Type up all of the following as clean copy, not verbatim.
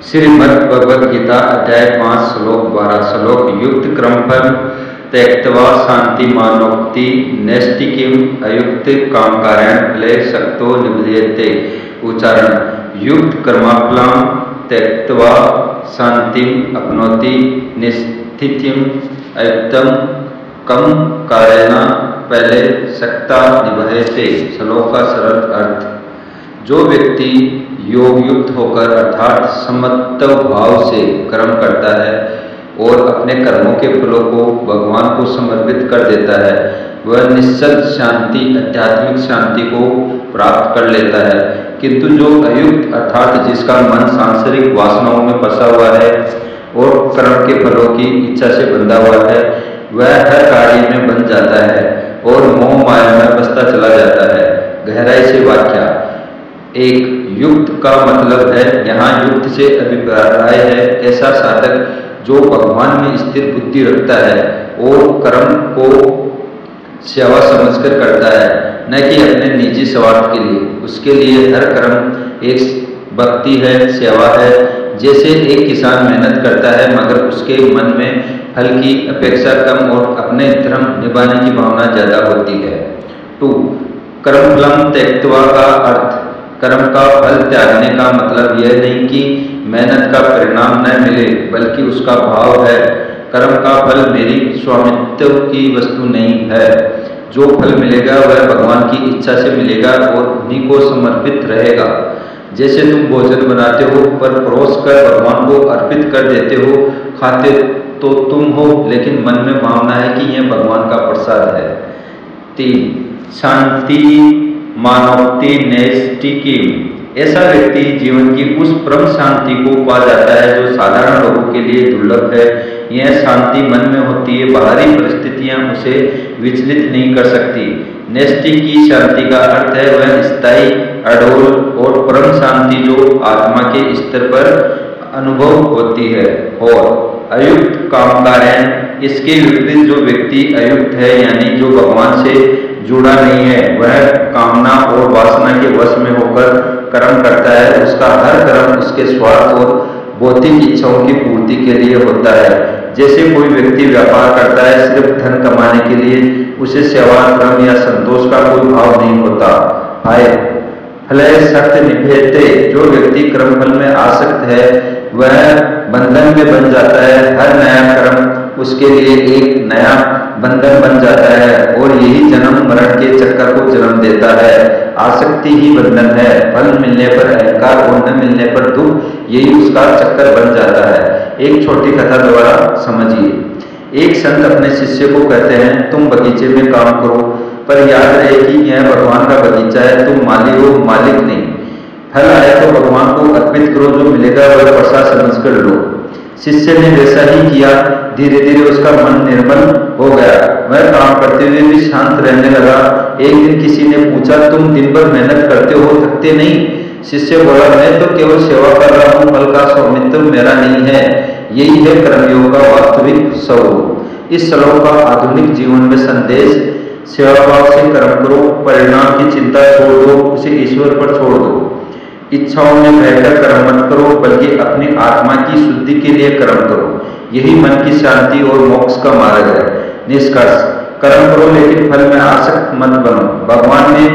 श्रीमद् भगवद गीता अध्याय 5 श्लोक 12 श्लोक युक्त क्रमफल त्यक्त्वा शांति मानोक्ति नैष्टिकीम अयुक्त कामकार्यण फले सक्तो निबध्यते। उच्चारण युक्त कर्मफलम त्यक्त्वा शांतिम अपनोति निस्थितिम अयुक्तम कम कारेण पहले सक्ता निबध्यते। श्लोक का सरल अर्थ, जो व्यक्ति योग युक्त होकर अर्थात समत्व भाव से कर्म करता है और अपने कर्मों के फलों को भगवान को समर्पित कर देता है, वह निश्चल शांति आध्यात्मिक शांति को प्राप्त कर लेता है। किंतु जो अयुक्त अर्थात जिसका मन सांसारिक वासनाओं में फंसा हुआ है और कर्म के फलों की इच्छा से बंधा हुआ है, वह हर कार्य में बंध जाता है और मोह माया में बसता चला जाता है। गहराई से व्याख्या। एक युक्त का मतलब है, यहाँ युक्त से अभिप्राय है ऐसा साधक जो भगवान में स्थिर बुद्धि रखता है और कर्म को सेवा समझकर करता है, न कि अपने निजी स्वार्थ के लिए। उसके लिए हर कर्म एक भक्ति है, सेवा है। जैसे एक किसान मेहनत करता है मगर उसके मन में फल की अपेक्षा कम और अपने धर्म निभाने की भावना ज्यादा होती है। 2. कर्मफलम त्यक्त्वा का अर्थ, कर्म का फल त्यागने का मतलब यह नहीं कि मेहनत का परिणाम न मिले, बल्कि उसका भाव है कर्म का फल मेरी स्वामित्व की वस्तु नहीं है। जो फल मिलेगा वह भगवान की इच्छा से मिलेगा और उन्हीं को समर्पित रहेगा। जैसे तुम भोजन बनाते हो पर परोस कर भगवान को अर्पित कर देते हो, खाते तो तुम हो लेकिन मन में भावना है कि यह भगवान का प्रसाद है। 3. शांति मानोक्ति नैष्टिकीम, ऐसा व्यक्ति जीवन की उस परम शांति को पा जाता है जो साधारण लोगों के लिए दुर्लभ है। यह शांति मन में होती है, बाहरी परिस्थितियां उसे विचलित नहीं कर सकती। नैष्टिकी शांति का अर्थ है वह स्थायी, अडोल और परम शांति जो आत्मा के स्तर पर अनुभव होती है। और अयुक्त कामकार्यण, इसके विपरीत जो व्यक्ति अयुक्त है यानी जो भगवान से जुड़ा नहीं है, वह कामना और वासना के वश में होकर कर्म करता है। उसका हर कर्म उसके स्वार्थ और भौतिक इच्छाओं की पूर्ति के लिए होता है। जैसे कोई व्यक्ति व्यापार करता है सिर्फ धन कमाने के लिए, उसे सेवा धर्म या संतोष का कोई भाव नहीं होता। फले सक्त निभेते, जो व्यक्ति कर्मफल में आसक्त है वह बंधन में बन जाता है। हर नया कर्म उसके लिए एक नया बंधन बन जाता है और यही जन्म मरण के चक्कर को जन्म देता है। आसक्ति ही बंधन है। फल मिलने पर अहंकार और न मिलने पर दुख, यही उसका चक्कर बन जाता है। एक छोटी कथा द्वारा समझिए। एक संत अपने शिष्य को कहते हैं, तुम बगीचे में काम करो पर याद रहे कि यह भगवान का बगीचा है, तुम माली हो, मालिक नहीं। फल आए तो भगवान को अर्पित करो, जो मिलेगा वह प्रसाद समझकर लो। शिष्य ने वैसा ही किया। धीरे धीरे उसका मन निर्मल हो गया, वह काम करते हुए भी शांत रहने लगा। एक दिन किसी ने पूछा, तुम दिन भर मेहनत करते हो, थकते नहीं? शिष्य बोला, मैं तो केवल सेवा कर रहा हूँ, फल का स्वामित्व मेरा नहीं है। यही है कर्मयोग का वास्तविक स्वरूप। इस श्लोक का आधुनिक जीवन में संदेश, सेवा भाव से कर्म करो, परिणाम की चिंता छोड़ दो, उसे ईश्वर पर छोड़ दो। इच्छाओं में बहकर कर्म मत करो, बल्कि अपनी आत्मा की शुद्धि के लिए कर्म करो। यही मन की शांति और मोक्ष का मार्ग है। निष्कर्ष, कर्म करो लेकिन फल में आसक्त मत बनो। भगवान में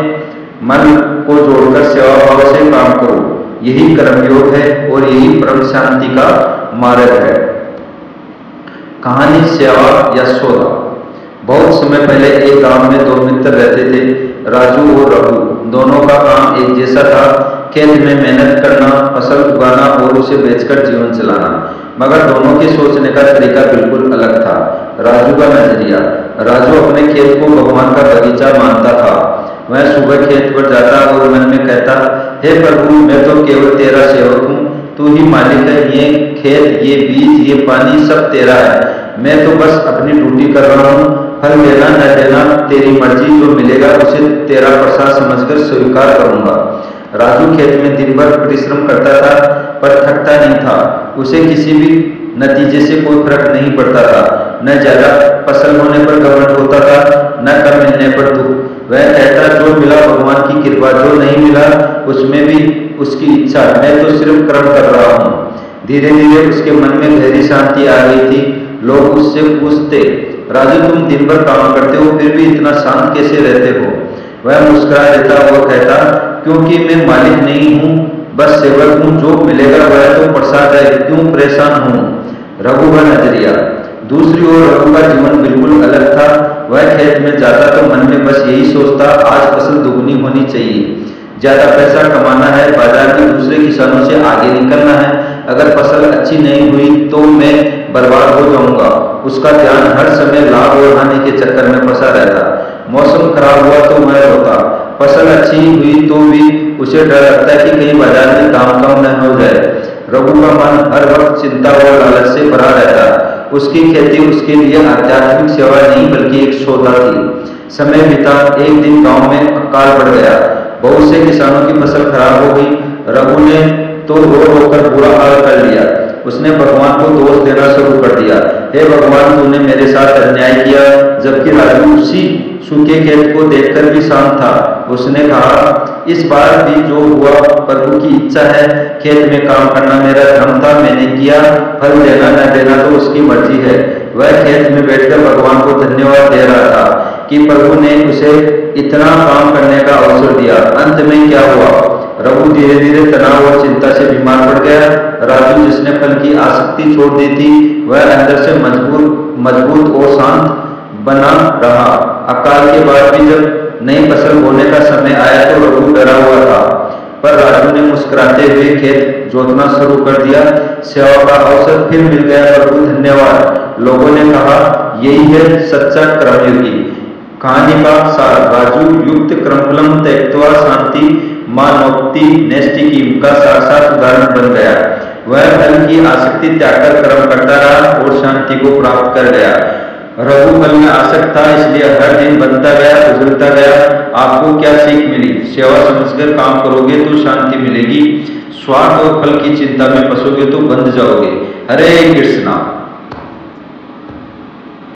मन को जोड़कर सेवा भाव से काम करो, यही कर्मयोग है और यही परम शांति का मार्ग है। कहानी सेवा यशोदा। बहुत समय पहले एक गांव में दो मित्र रहते थे, राजू और रघु। दोनों का काम एक जैसा था, खेत में मेहनत करना, फसल उगाना और उसे बेचकर जीवन चलाना। मगर दोनों के सोचने का तरीका बिल्कुल अलग था। राजू का नजरिया, राजू अपने खेत को भगवान का बगीचा मानता था। वह सुबह खेत पर जाता और मन में कहता, हे प्रभु, मैं तो केवल तेरा सेवक हूँ, तू ही मालिक है। ये खेत, ये बीज, ये पानी सब तेरा है। मैं तो बस अपनी ड्यूटी कर रहा हूँ। फल देना न देना तेरी मर्जी, जो मिलेगा उसे तेरा प्रसाद समझकर स्वीकार करूंगा। राजू खेत में दिन भर परिश्रम करता था पर थकता नहीं था। उसे किसी भी नतीजे से कोई फर्क नहीं पड़ता था। न ज्यादा फसल होने पर घमंड होता था, न कम मिलने पर दुख। वह कहता, जो मिला भगवान की कृपा, जो नहीं मिला उसमें भी उसकी इच्छा, मैं तो सिर्फ कर्म कर रहा हूँ। धीरे धीरे उसके मन में गहरी शांति आ गई थी। लोग उससे पूछते, राजू तुम दिन भर काम करते हो फिर भी इतना शांत कैसे रहते हो? वह मुस्कुरा देता हुआ कहता, क्योंकि मैं मालिक नहीं हूँ, बस सेवक हूँ, जो मिलेगा वह तो प्रसाद है, क्यों परेशान हूँ। रघु का नजरिया। दूसरी ओर रघु का जीवन बिल्कुल अलग था। वह खेत में जाता तो मन में बस यही सोचता, आज फसल दुगनी होनी चाहिए, ज्यादा पैसा कमाना है, बाजार में दूसरे किसानों से आगे निकलना है, अगर फसल अच्छी नहीं हुई तो मैं बर्बाद हो जाऊंगा। उसका ध्यान हर समय लाभ और हानि के चक्कर में फंसा रहता। मौसम खराब हुआ तो वह रोता, फसल अच्छी हुई तो भी उसे डर लगता है कि कहीं बाजार में दाम कम न हो जाए। रघु का मन हर वक्त चिंता और लालच से भरा रहता। उसकी खेती उसके लिए आध्यात्मिक सेवा नहीं बल्कि एक सौदा थी। समय बीता, एक दिन गांव में अकाल पड़ गया। बहुत से किसानों की फसल खराब हो गई। रघु ने तो रो रो कर बुरा हाल कर लिया। उसने भगवान को दोष देना शुरू कर दिया, हे भगवान तूने मेरे साथ अन्याय किया। जबकि राजू उसी सूखे खेत को देखकर भी शांत था। उसने कहा, इस बार भी जो हुआ प्रभु की इच्छा है, खेत में काम करना मेरा धर्म था, मैंने किया, फल देना न देना तो उसकी मर्जी है। वह खेत में बैठकर भगवान को धन्यवाद दे रहा था कि प्रभु ने उसे इतना काम करने का अवसर दिया। अंत में क्या हुआ? रघु धीरे धीरे तनाव और चिंता से बीमार पड़ गया। राजू जिसने फल की आसक्ति छोड़ दी थी, वह अंदर से मजबूत और शांत बना रहा। अकाल के बाद भी जब नई फसल बोने का समय आया तो रघु डरा हुआ था, पर राजू ने मुस्कुराते हुए खेत जोतना शुरू कर दिया। सेवा का अवसर फिर मिल गया। प्रभु धन्यवाद। लोगों ने कहा, यही है सच्चा कर्मयोगी। कहानी का सार, राजू युक्त क्रमफलम त्यक्त्वा शांति मानोक्ति नैष्ठिकीम का साक्षात उदाहरण बन गया। वह फल की आसक्ति त्याग कर कर्म करता रहा और शांति को प्राप्त कर गया। रघु फल में आसक्त था, इसलिए हर दिन बनता गया, उजलता गया। आपको क्या सीख मिली? सेवा समझकर काम करोगे तो शांति मिलेगी, स्वार्थ और फल की चिंता में फंसोगे तो बंध जाओगे। हरे कृष्णा।